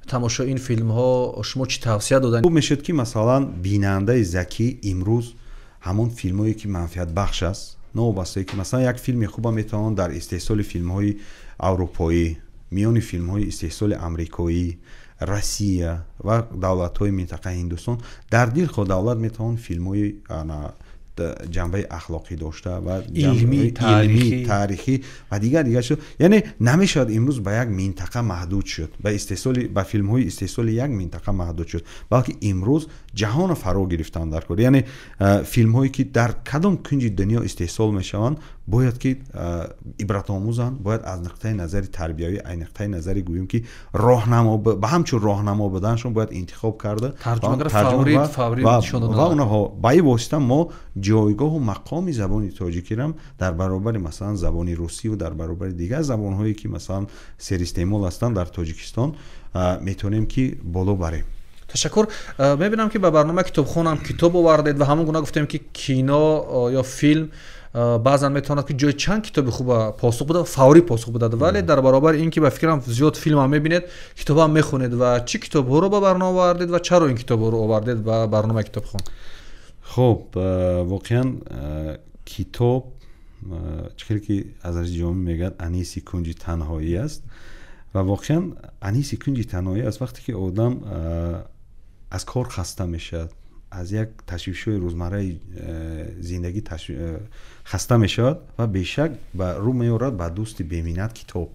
S1: تماشا این فیلم ها شما چی توصیه دادن؟
S2: خوب میشد که مثلا بیننده ذکی امروز همون فیلم هایی که منفعت بخش است، نوبسته که مثلا یک فیلم خوب میتوان در استحصال فیلم های اروپایی، میان فیلم های استحصال امریکایی، روسیه و دولت های منطقه هندوستان، در دل خود دولت میتوان فیلم های جنبه اخلاقی داشته و
S1: علمی
S2: تاریخی و دیگر شد. یعنی نمیشد امروز به یک منطقه محدود شد، به فیلم های استحصال یک منطقه محدود شد، بلکه امروز جهان فرا گرفتن در کار. یعنی فیلم هایی که در کدام کنج دنیا استحصال میشوند باید که عبرت آموزند، باید از نقطه نظر تربیوی، از نقطه نظر گوییم که راهنما به همچون راهنما بدنشون باید انتخاب کرده،
S1: ترجمه
S2: و اونها با این واسطه ما جایگاه و مقام زبان تاجیکی را در برابر مثلا زبان روسی و در برابر دیگر زبان‌هایی که مثلا سر استعمال هستند در تاجیکستان میتونیم که بالا بریم.
S1: تشکر. میبینم که به برنامه کتابخوان هم کتاب آوردید و همون گونه گفتیم که کینو یا فیلم بعضا میتواند که جای چند کتاب خوب پاسخ بده، فوری پاسخ بده، ولی در برابر این که به فکرم زیاد فیلم هم میبینید، کتاب هم میخونید و چی کتاب ها رو به برنامه آوردید و چرا این کتاب ها رو آوردید به برنامه کتابخوان؟
S2: خب واقعا کتاب چیزی که از جامعه میگن انیس کنج تنهایی است و واقعا انیس کنج تنهایی است وقتی که آدم از کار خسته میشد، از یک تشویش‌های روزمره زندگی خسته میشد و بیشک به رو میورد به دوست بی‌منت کتاب.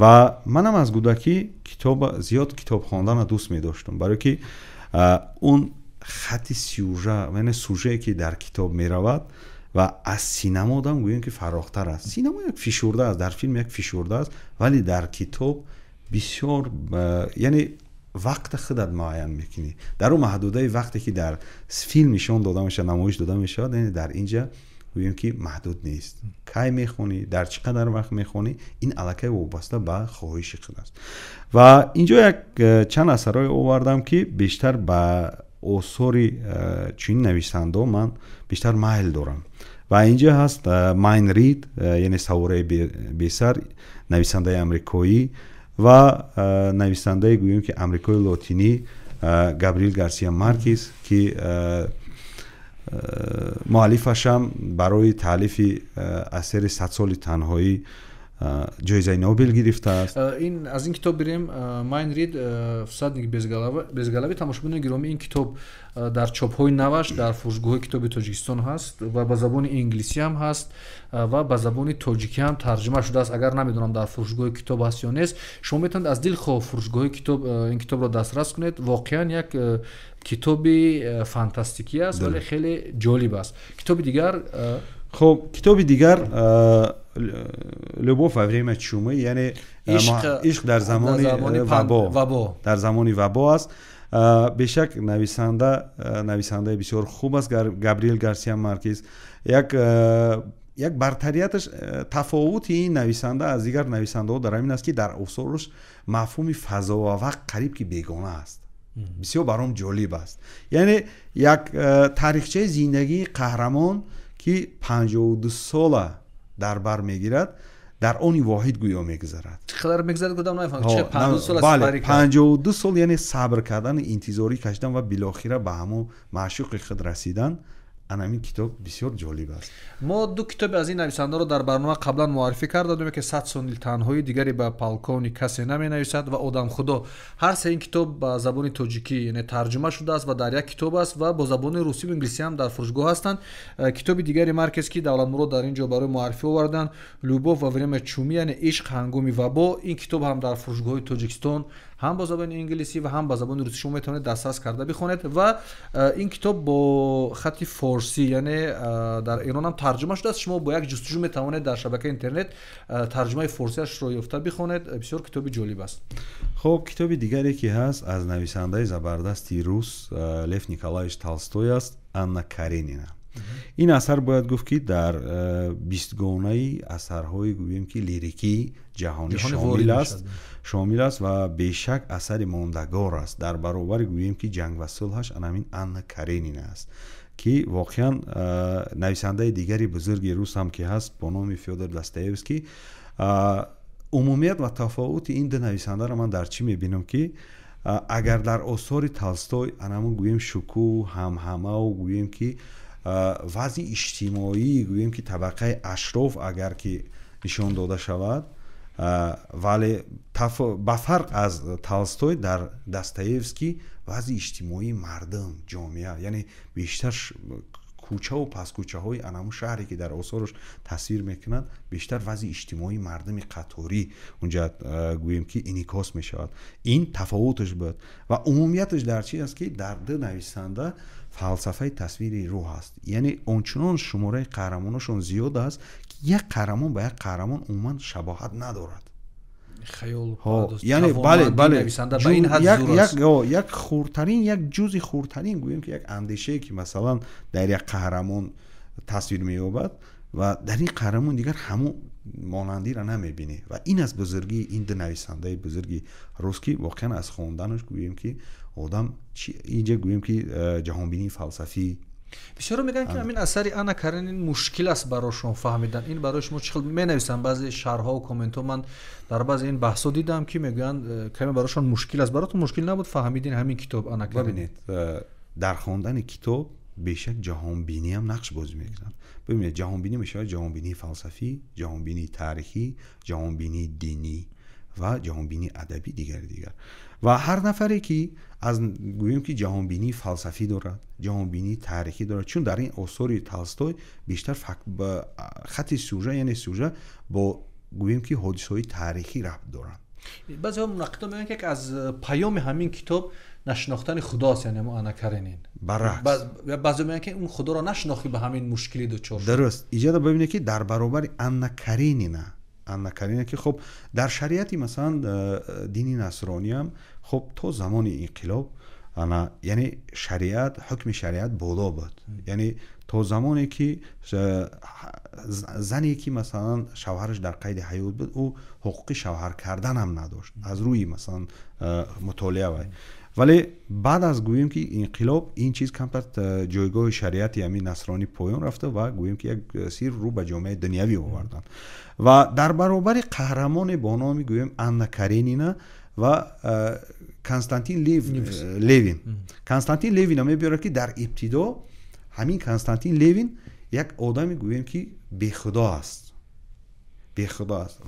S2: و منم از کودکی زیاد کتاب خواندن دوست می داشتم، برای که اون خط سوژه که در کتاب می رود و از سینما آدم گوییم که فراختر است. سینما یک فشرده است، در فیلم یک فشرده است، ولی در کتاب بسیار یعنی وقت خودت معین میکنی. در اون محدوده وقتی که در فیلم نشون داده میشه، نمایش داده میشه، یعنی در اینجا ببینیم که محدود نیست. کی میخونی، در چقدر وقت میخونی، این الکی وابسته به خواهش خود است. و اینجا یک چند اثرای آوردم که بیشتر به اثر چین نویسنده من بیشتر میل دارم. و اینجا هست ماین رید، یعنی سواره بیسر، نویسنده امریکایی و نویسنده گوییم که امریکای لاتینی گابریل گارسیا مارکیز که مؤلفش هم برای تالیف اثر 100 سال تنهایی جایزه نوبل گرفته است.
S1: این از این کتاب بریم ماین رید فسادنگ безгалави тамошобинони гиромӣ. این کتاب در چاپ‌های نوش در فروشگاه کتاب تاجیکستان هست و به زبان انگلیسی هم هست و به زبان تاجیکی هم ترجمه شده است. اگر نمیدونم در فروشگاه کتاب هست یا نیست، شما میتونید از دلخواه فروشگاه کتاب این کتاب را دسترس کنید. واقعا یک کتاب فانتاستیکی است ولی خیلی جالب است. کتاب دیگر،
S2: خب کتاب دیگر لوبوف و وریم چومه، یعنی عشق در زمان وبا، در زمان وبا است. بیشک نویسنده بسیار خوب است گابریل گارسیا مارکیز. یک برتریتش، تفاوت این نویسنده از دیگر نویسنده ها در این است که در اثرش مفهوم فضا و وقت قریب که بیگانه است. بسیار برام جالب است. یعنی یک تاریخچه زندگی قهرمان که 52 ساله در بر میگیرد، در آن واحد گویا میگذرد.
S1: چقدر میگذرد گفتم نمیفهمم. چه 52 سال
S2: بله 52 سال، یعنی صبر کردن، انتظاری کشیدن و بالاخره به همون معشوق خود رسیدن. این کتاب بسیار جالب است.
S1: ما دو کتاب از این نویسنده رو در برنامه قبلا معرفی کردیم که 100 سال تنهایی، دیگری به پالکونی کسی نمینویسد و آدم خدا. هر سه این کتاب به زبان تاجیکی یعنی ترجمه شده است و در یک کتاب است و با زبان روسی و انگلیسی هم در فروشگاه هستند. کتاب دیگری مارکز که دولت‌مراد در اینجا برای معرفی آوردن، لوبوف و وریم چومی، یعنی عشق هنگام وبا. این کتاب هم در فروشگاه تاجیکستان هم با زبان انگلیسی و هم با زبان روسی شما میتونید دسترس کرده بخونید. و این کتاب با خط فارسی یعنی در ایران هم ترجمه شده است. شما با یک جستجو میتوانید در شبکه اینترنت ترجمه فارسیش رو یافته بخونید. بسیار کتاب جالب است.
S2: خب کتاب دیگری که هست از نویسنده زبردستی روس لف نیکولایویچ تولستوی است، آنا کارینینا. این اثر باید گفت که در 20 گونه اثرهای گوییم که لیریکی جهانی شامل است و بیشک اثر ماندگار است در برابر گوییم که جنگ و صلحش. همین آنا کارینینا است که واقعا نویسنده دیگری بزرگ روس هم که هست با نام فیودور داستایوسکی. عمومیت و تفاوت این دو نویسنده را من در چی میبینم که اگر در آثار تولستوی همون گوییم شکوه، همهمه و گوییم که وضع اجتماعی گوییم که طبقه اشراف اگر که نشان داده شود، ولی با فرق از تولستوی در داستایوسکی وضع اجتماعی مردم، جامعه، یعنی بیشتر کوچه و پس کوچه های انمو شهری که در آثارش تصویر میکنند، بیشتر وضع اجتماعی مردم قطاری اونجا گوییم که انعکاس میشود. این تفاوتش بود و عمومیتش در چی است که در دو نویسنده فلسفه تصویر روح است. یعنی اونچنان شماره قهرماناشون زیاد است که یک قهرمان با یک قهرمان عموما شباهت ندارد.
S1: خیال
S2: یعنی بله یک خردترین، یک جزء خردترین گوییم که یک اندیشه که مثلا در یک قهرمان تصویر می‌یابد و در این قهرمان دیگر همون مانندی را نمی‌بینی و این از بزرگی این دو نویسنده بزرگی روسکی واقعا از خواندنش گوییم که آدم اینجا گوییم که جهانبینی فلسفی.
S1: بسیار میگن که همین اثر آنا کارینین مشکل است براشون فهمیدن. این برای شما چه می نویسن بعضی شرح و کامنت ها، من در بعضی این بحثا دیدم که میگن کمی براشون مشکل است. براتون مشکل نبود فهمیدین همین کتاب آنا کارینین؟
S2: ببینید در خواندن کتاب بیشک جهانبینی هم نقش بازی میکنه. ببینید جهانبینی میشه جهانبینی فلسفی، جهانبینی تاریخی، جهانبینی دینی و جهانبینی ادبی دیگر و هر نفری که از گوییم که جهانبینی فلسفی دارد، جهانبینی تاریخی دارد، چون در این آثار تولستوی بیشتر با خط سوژه یعنی سوژه با گوییم که حادثه‌های تاریخی ربط دارند.
S1: بعضی منقدان میگن که از پیام همین کتاب نشناختن خداست، یعنی آنا کارینین.
S2: برعکس
S1: بعضی میگن که اون خدا را نشناختی به همین مشکلی دچار شد.
S2: درست. ایجاد ببینید که در برابر آنا کارینینا که خب در شریعتی مثلا دین نصرانی هم خب تو زمان انقلاب انا یعنی شریعت حکم شریعت بالا بود. یعنی تو زمانی که زنی که مثلا شوهرش در قید حیات بود او حقوق شوهر کردن هم نداشت از روی مثلا مطالعه ولی بعد از گوییم که انقلاب این چیز کمتر جایگاه شریعت یعنی نصرانی پایان رفته و گوییم که یک سیر رو به جامعه دنیوی آوردن و در برابر قهرمان با نام گوییم آنا کارینینا و کنستانتین لیوین کنستانتین لیوین هم میبره که در ابتدا همین کنستانتین لیوین یک آدمی گوییم که بی خدا است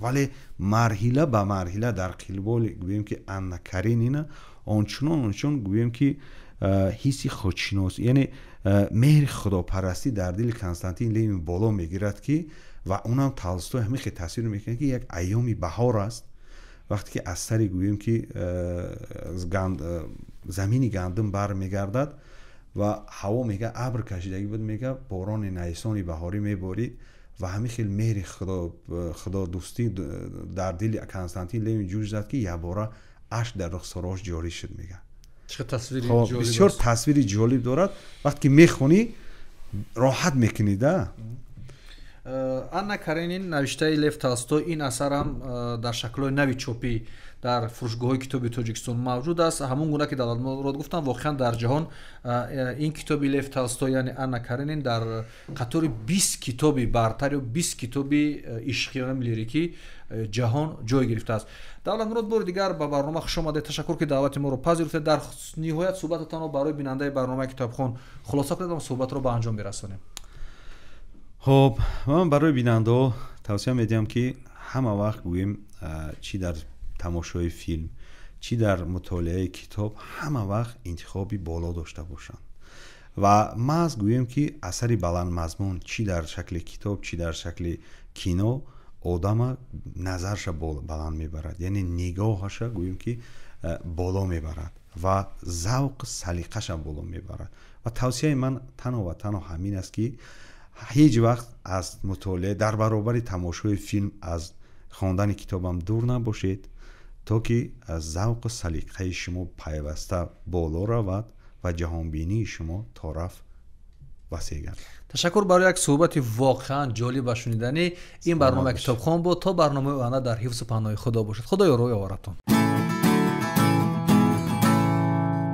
S2: ولی مرحله به مرحله در قلبال گوییم که آنا کارینینا آنچنان گوییم که حسی خودشناسی یعنی مهر خداپرستی در دل کنستانتین لیوین بالا میگیرد که و اونم تالستوی همین که تصویر میکنه که یک ایامی بهار است وقتی که از سری گوییم که زمینی گندم بر میگردد و هوا میگه ابر کشیدگی بود میگه باران نیسانی بهاری میبارید و همین خیلی مهر خدا دوستی در دل کنستانتین لیوین جوش زد که یه باره اشک در رخسارش جاری شد میگه.
S1: چه تصویری جالب
S2: بسیار تصویری جالب دارد وقتی که میخونی راحت میکنی ده.
S1: آنا کارینین نوشته لیو تولستوی این اثر هم در شکل نوی چوپی در فروشگاه‌های کتابی تاجیکستان موجود است. همون گونه که دلال مراد گفتم واقعا در جهان این کتابی لیو تولستوی یعنی آنا کارینین در قطار 20 کتابی برتر و 20 کتابی عشقی لیریکی جهان جای گرفته است. دلال مراد بار دیگر به برنامه خوش آمدید. تشکر که دعوت ما رو پذیرفتید. در نهایت صحبتتان رو برای بیننده برنامه کتابخوان خلاصه کنید و صحبت رو به انجام برسانیم.
S2: خب من برای بیننده توصیه میدم که همه وقت گوییم چی در تماشای فیلم چی در مطالعه کتاب همه وقت انتخابی بالا داشته باشند و محض گوییم که اثری بلند مضمون چی در شکل کتاب چی در شکل کینو آدم نظرش بلند میبرد یعنی نگاهش گوییم که بالا میبرد و ذوق سلیقش بالا میبرد و توصیه من تنها همین است که هیچ وقت از مطالعه در برابر تماشای فیلم از خواندن کتابم دور نباشید تا که از ذوق و سلیقه شما پیوسته بالا رود و جهانبینی شما طرف وسیع گردد.
S1: تشکر برای یک صحبت واقعا جالب و شنیدنی. این برنامه کتابخوان بود. تا برنامه آینده در حفظ و پناه خدا باشید. خدا یار و یاورتان.